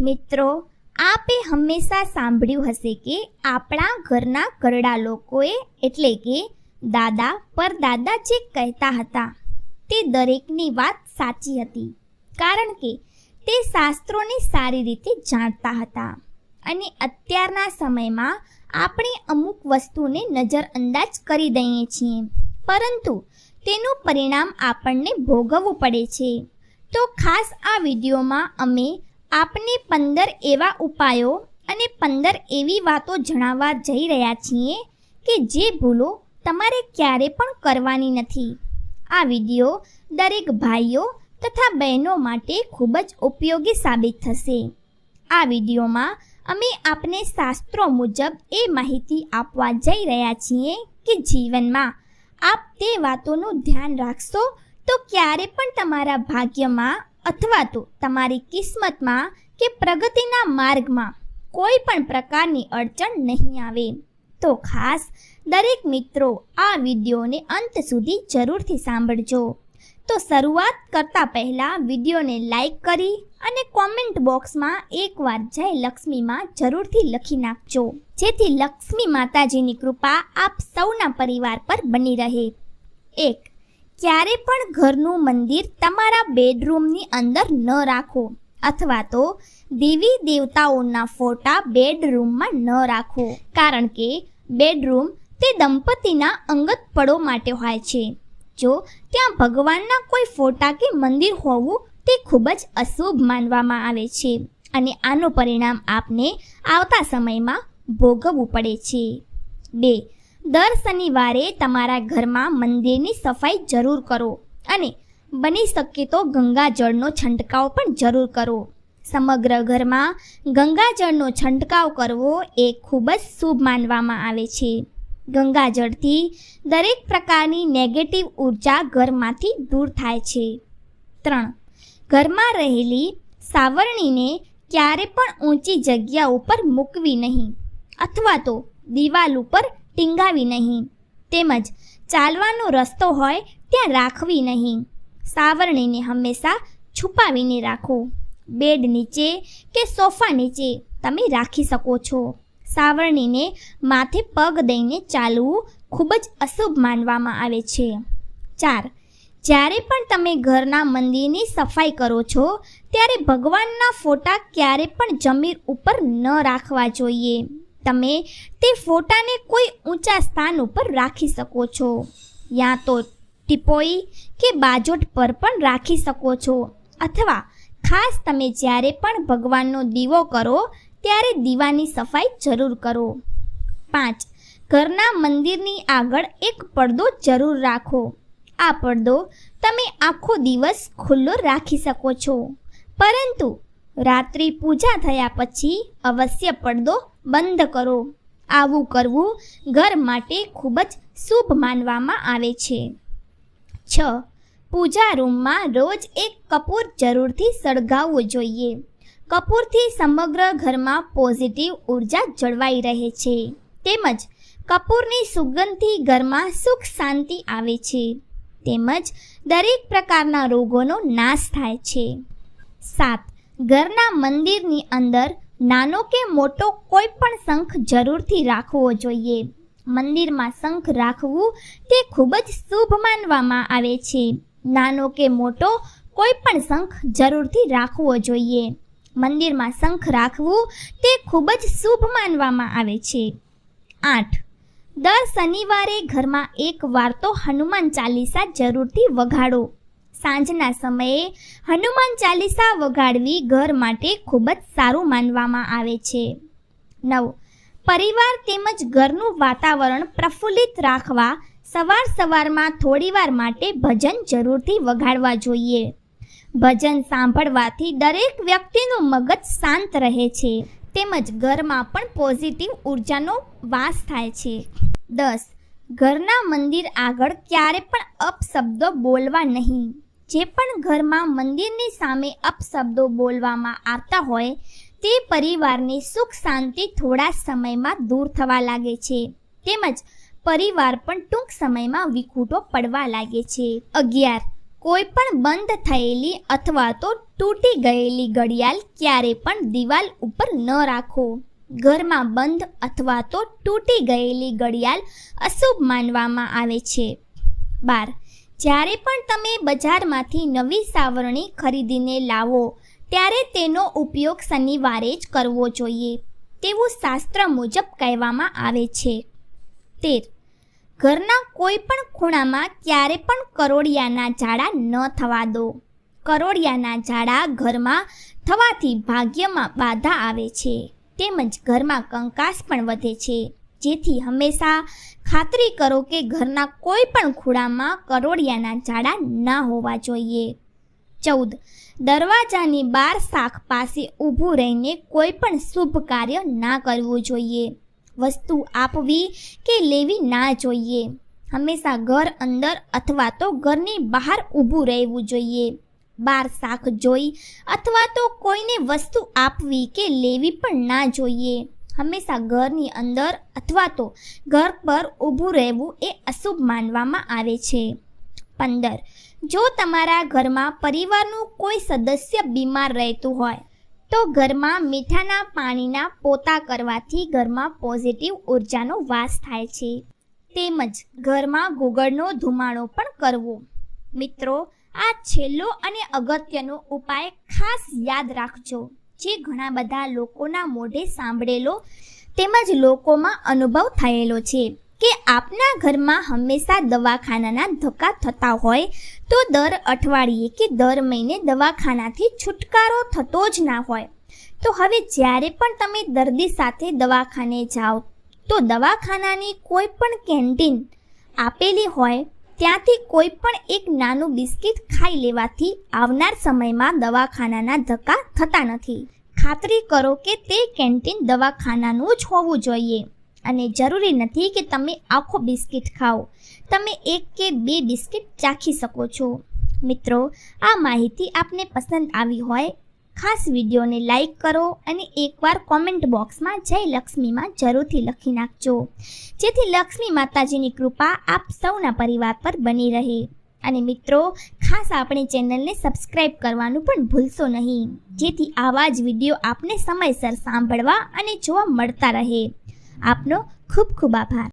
મિત્રો, આપે હંમેશા સાંભળ્યું હશે કે આપણા ઘરના ઘરડા લોકોએ એટલે કે દાદા પરદાદા જે કહેતા હતા તે દરેકની વાત સાચી હતી, કારણ કે તે શાસ્ત્રોને સારી રીતે જાણતા હતા. અને અત્યારના સમયમાં આપણે અમુક વસ્તુને નજરઅંદાજ કરી દઈએ છીએ, પરંતુ તેનું પરિણામ આપણને ભોગવવું પડે છે. તો ખાસ આ વિડીયોમાં અમે આપને 15 એવા ઉપાયો અને 15 એવી વાતો જણાવવા જઈ રહ્યા છીએ કે જે ભૂલો તમારે ક્યારે પણ કરવાની નથી. આ વિડીયો દરેક ભાઈઓ તથા બહેનો માટે ખૂબ જ ઉપયોગી સાબિત થશે. આ વિડીયોમાં અમે આપને શાસ્ત્રો મુજબ એ માહિતી આપવા જઈ રહ્યા છીએ કે જીવનમાં આપ તે વાતોનું ધ્યાન રાખશો તો ક્યારે પણ તમારા ભાગ્યમાં અથવા તો તમારી કિસ્મતમાં કે પ્રગતિના માર્ગમાં કોઈ પણ પ્રકારની અડચણ નહીં આવે. તો ખાસ દરેક મિત્રો આ વિડીયોને અંત સુધી જરૂરથી સાંભળજો. તો શરૂઆત કરતાં પહેલાં વિડીયોને લાઈક કરી અને કોમેન્ટ બોક્સમાં એકવાર જય લક્ષ્મીમાં જરૂરથી લખી નાખજો, જેથી લક્ષ્મી માતાજીની કૃપા આપ સૌના પરિવાર પર બની રહે. 1. ક્યારે પણ ઘરનું મંદિર તમારા બેડરૂમની અંદર ન રાખો, અથવા તો દેવી દેવતાઓના ફોટા બેડરૂમમાં ન રાખો, કારણ કે બેડરૂમ તે દંપતીના અંગત પળો માટે હોય છે. જો ત્યાં ભગવાનના કોઈ ફોટા કે મંદિર હોવું તે ખૂબ જ અશુભ માનવામાં આવે છે અને આનું પરિણામ આપને આવતા સમયમાં ભોગવવું પડે છે. 2. દર શનિવારે તમારા ઘરમાં મંદિરની સફાઈ જરૂર કરો અને બની શકે તો ગંગાજળનો છંટકાવ પણ જરૂર કરો. સમગ્ર ઘરમાં ગંગાજળનો છંટકાવ કરવો એ ખૂબ જ શુભ માનવામાં આવે છે. ગંગાજળથી દરેક પ્રકારની નેગેટિવ ઉર્જા ઘરમાંથી દૂર થાય છે. 3. ઘરમાં રહેલી સાવરણીને ક્યારે પણ ઊંચી જગ્યા ઉપર મૂકવી નહીં, અથવા તો દિવાલ ઉપર ટીંગાવી નહીં, તેમજ ચાલવાનો રસ્તો હોય ત્યાં રાખવી નહીં. સાવરણીને હંમેશા છુપાવીને રાખો. બેડ નીચે કે સોફા નીચે તમે રાખી શકો છો. સાવરણીને માથે પગ દઈને ચાલવું ખૂબ જ અશુભ માનવામાં આવે છે. 4. જ્યારે પણ તમે ઘરના મંદિરની સફાઈ કરો છો ત્યારે ભગવાનના ફોટા ક્યારે પણ જમીન ઉપર ન રાખવા જોઈએ. તમે તે ફોટાને કોઈ ઊંચા સ્થાન ઉપર રાખી શકો છો, યા તો ટીપોઈ કે બાજોટ પર પણ રાખી શકો છો, અથવા ખાસ તમે જ્યારે પણ ભગવાનનો દીવો કરો ત્યારે દીવાની સફાઈ જરૂર કરો. 5. ઘરના મંદિરની આગળ એક પડદો જરૂર રાખો. આ પડદો તમે આખો દિવસ ખુલ્લો રાખી શકો છો, પરંતુ રાત્રિ પૂજા થયા પછી અવશ્ય પડદો બંધ કરો. આવું કરવું ઘર માટે ખૂબ જ શુભ માનવામાં આવે છે. 6. પૂજા રૂમમાં રોજ એક કપૂર જરૂરથી સળગાવવું જોઈએ. કપૂરથી સમગ્ર ઘરમાં પોઝિટિવ ઉર્જા જળવાઈ રહે છે, તેમજ કપૂરની સુગંધથી ઘરમાં સુખ શાંતિ આવે છે, તેમજ દરેક પ્રકારના રોગોનો નાશ થાય છે. 7. ઘરના મંદિરની અંદર નાનો કે મોટો કોઈ પણ શંખ જરૂરથી રાખવો જોઈએ. મંદિરમાં શંખ રાખવું તે ખૂબ જ શુભ માનવામાં આવે છે. નાનો કે મોટો કોઈ પણ શંખ જરૂરથી રાખવો જોઈએ. મંદિરમાં શંખ રાખવું તે ખૂબ જ શુભ માનવામાં આવે છે. 8. દર શનિવારે ઘરમાં એક વાર તો હનુમાન ચાલીસા જરૂરથી વગાડો. સાંજના સમયે હનુમાન ચાલીસા વગાડવી ઘર માટે ખૂબ જ સારું માનવામાં આવે છે. 9. પરિવાર તેમજ ઘરનું વાતાવરણ પ્રફુલ્લિત રાખવા સવારમાં થોડીવાર માટે ભજન જરૂરથી વગાડવા જોઈએ. ભજન સાંભળવાથી દરેક વ્યક્તિનું મગજ શાંત રહે છે, તેમજ ઘરમાં પણ પોઝિટિવ ઉર્જાનો વાસ થાય છે. 10. ઘરના મંદિર આગળ ક્યારે પણ અપશબ્દો બોલવા નહીં. જે પણ ઘરમાં મંદિરની સામે અપશબ્દો બોલવામાં આવતા હોય તે પરિવારની સુખ શાંતિ થોડા સમયમાં દૂર થવા લાગે છે, તેમજ પરિવાર પણ ટૂંક સમયમાં વિખૂટો પડવા લાગે છે. 11. કોઈ પણ બંધ થયેલી અથવા તો તૂટી ગયેલી ઘડિયાળ ક્યારે પણ દિવાલ ઉપર ન રાખો. ઘરમાં બંધ અથવા તો તૂટી ગયેલી ઘડિયાળ અશુભ માનવામાં આવે છે. 12. જ્યારે પણ તમે બજારમાંથી નવી સાવરણી ખરીદીને લાવો ત્યારે તેનો ઉપયોગ શનિવારે જ કરવો જોઈએ તેવું શાસ્ત્ર મુજબ કહેવામાં આવે છે. 13. ઘરના કોઈ પણ ખૂણામાં ક્યારે પણ કરોળિયાના ઝાડા ન થવા દો. કરોળિયાના ઝાડા ઘરમાં થવાથી ભાગ્યમાં બાધા આવે છે તેમજ ઘરમાં કંકાસ પણ વધે છે. જેથી હંમેશા ખાતરી કરો કે ઘરના કોઈ પણ ખૂણામાં કરોળિયાના ઝાડા ના હોવા જોઈએ. 14. દરવાજાની બહાર શાખ પાસે ઊભું રહીને કોઈ પણ શુભ કાર્ય ના કરવું જોઈએ. વસ્તુ આપવી કે લેવી ના જોઈએ. હંમેશા ઘર અંદર અથવા તો ઘરની બહાર ઊભું રહેવું જોઈએ. બહાર શાખ જોઈ અથવા તો કોઈને વસ્તુ આપવી કે લેવી પણ ના જોઈએ. હંમેશા ઘરની અંદર અથવા તો ઘર પર ઊભું રહેવું એ અશુભ માનવામાં આવે છે. 15. જો તમારા ઘરમાં પરિવારનું કોઈ સદસ્ય બીમાર રહેતું હોય તો ઘરમાં મીઠાના પાણીના પોતા કરવાથી ઘરમાં પોઝિટિવ ઉર્જાનો વાસ થાય છે. તેમજ ઘરમાં ગુગળનો ધુમાડો પણ કરવો. મિત્રો, આ છેલ્લો અને અગત્યનો ઉપાય ખાસ યાદ રાખજો, જે ઘણા બધા લોકોના મોઢે સાંભળેલો તેમજ લોકોમાં અનુભવ થયેલો છે કે આપના ઘરમાં હંમેશા દવાખાનાના ધક્કા થતા હોય તો દર અઠવાડિયે કે દર મહિને દવાખાનાથી છુટકારો થતો જ ના હોય. તો હવે જ્યારે પણ તમે દર્દી સાથે દવાખાને જાઓ તો દવાખાનાની કોઈ પણ કેન્ટીન આપેલી હોય ત્યાંથી કોઈ પણ એક નાનું બિસ્કિટ ખાઈ લેવાથી આવનાર સમયમાં દવાખાનાના ધક્કા થતા નથી. ખાતરી કરો કે તે કેન્ટીન દવાખાનાનું જ હોવું જોઈએ અને જરૂરી નથી કે તમે આખો બિસ્કિટ ખાઓ. તમે 1 કે 2 બિસ્કિટ ચાખી શકો છો. મિત્રો, આ માહિતી આપને પસંદ આવી હોય ખાસ વિડીયોને લાઈક કરો અને એકવાર કોમેન્ટ બોક્સમાં જય લક્ષ્મીમાં જરૂરથી લખી નાખજો, જેથી લક્ષ્મી માતાજીની કૃપા આપ સૌના પરિવાર પર બની રહે. અને મિત્રો, ખાસ આપણી ચેનલને સબસ્ક્રાઈબ કરવાનું પણ ભૂલશો નહીં, જેથી આવા જ વિડીયો આપને સમયસર સાંભળવા અને જોવા મળતા રહે. આપનો ખૂબ ખૂબ આભાર.